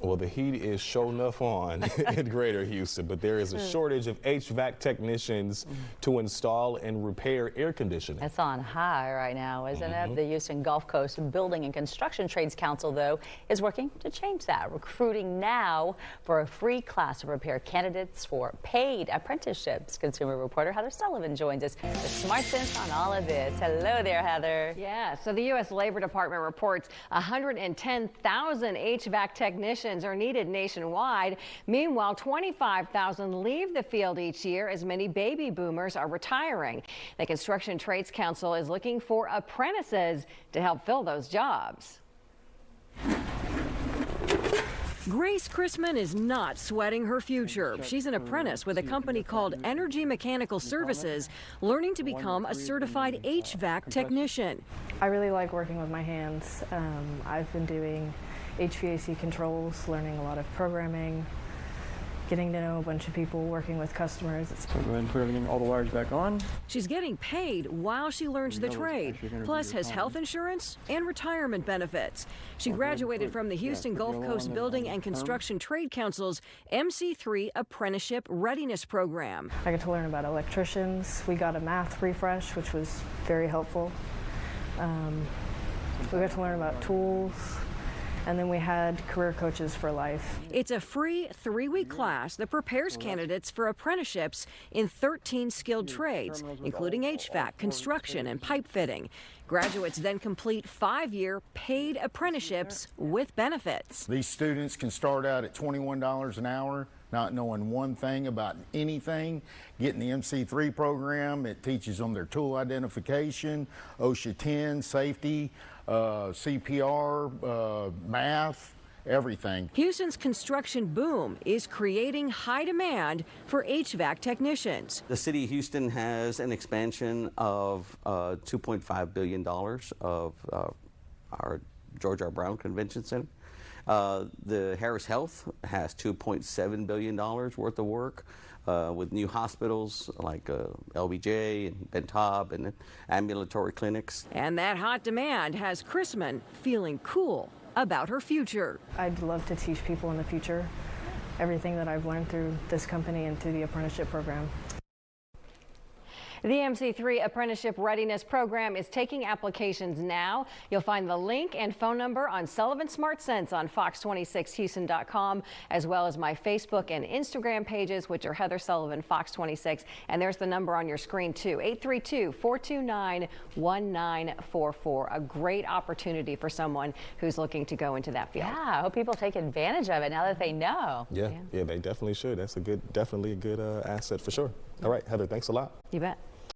Well, the heat is sure enough on in Greater Houston, but there is a shortage of HVAC technicians to install and repair air conditioning. It's on high right now, isn't it? The Houston Gulf Coast Building and Construction Trades Council, though, is working to change that, recruiting now for a free class of repair candidates for paid apprenticeships. Consumer reporter Heather Sullivan joins us with smart sense on all of this. Hello there, Heather. Yeah, so the U.S. Labor Department reports 110,000 HVAC technicians are needed nationwide. Meanwhile, 25,000 leave the field each year as many baby boomers are retiring. The Construction Trades Council is looking for apprentices to help fill those jobs. Grace Chrisman is not sweating her future. She's an apprentice with a company called Energy Mechanical Services, learning to become a certified HVAC technician. I really like working with my hands. I've been doing HVAC controls, learning a lot of programming, getting to know a bunch of people, working with customers. So go ahead and put everything, all the wires back on. She's getting paid while she learns the trade, plus has health insurance and retirement benefits. She graduated from the Houston Gulf Coast Building and Construction Trade Council's MC3 Apprenticeship Readiness Program. I got to learn about electricians. We got a math refresh, which was very helpful. We got to learn about tools. And then we had career coaches for life. It's a free 3-week class that prepares candidates for apprenticeships in 13 skilled trades, including HVAC, construction, and pipe fitting. Graduates then complete 5-year paid apprenticeships with benefits. These students can start out at $21 an hour, not knowing one thing about anything. Getting the MC3 program, it teaches them their tool identification, OSHA 10, safety, CPR, math, everything. Houston's construction boom is creating high demand for HVAC technicians. The city of Houston has an expansion of $2.5 billion of our George R. Brown Convention Center. The Harris Health has $2.7 billion worth of work with new hospitals like LBJ and Ben Taub and ambulatory clinics. And that hot demand has Chrisman feeling cool about her future. I'd love to teach people in the future everything that I've learned through this company and through the apprenticeship program. The MC3 Apprenticeship Readiness Program is taking applications now. You'll find the link and phone number on Sullivan Smart Sense on fox26houston.com, as well as my Facebook and Instagram pages, which are Heather Sullivan Fox 26. And there's the number on your screen, too, 832-429-1944. A great opportunity for someone who's looking to go into that field. Yeah, I hope people take advantage of it now that they know. Yeah, they definitely should. That's definitely a good asset for sure. All right, Heather, thanks a lot. You bet.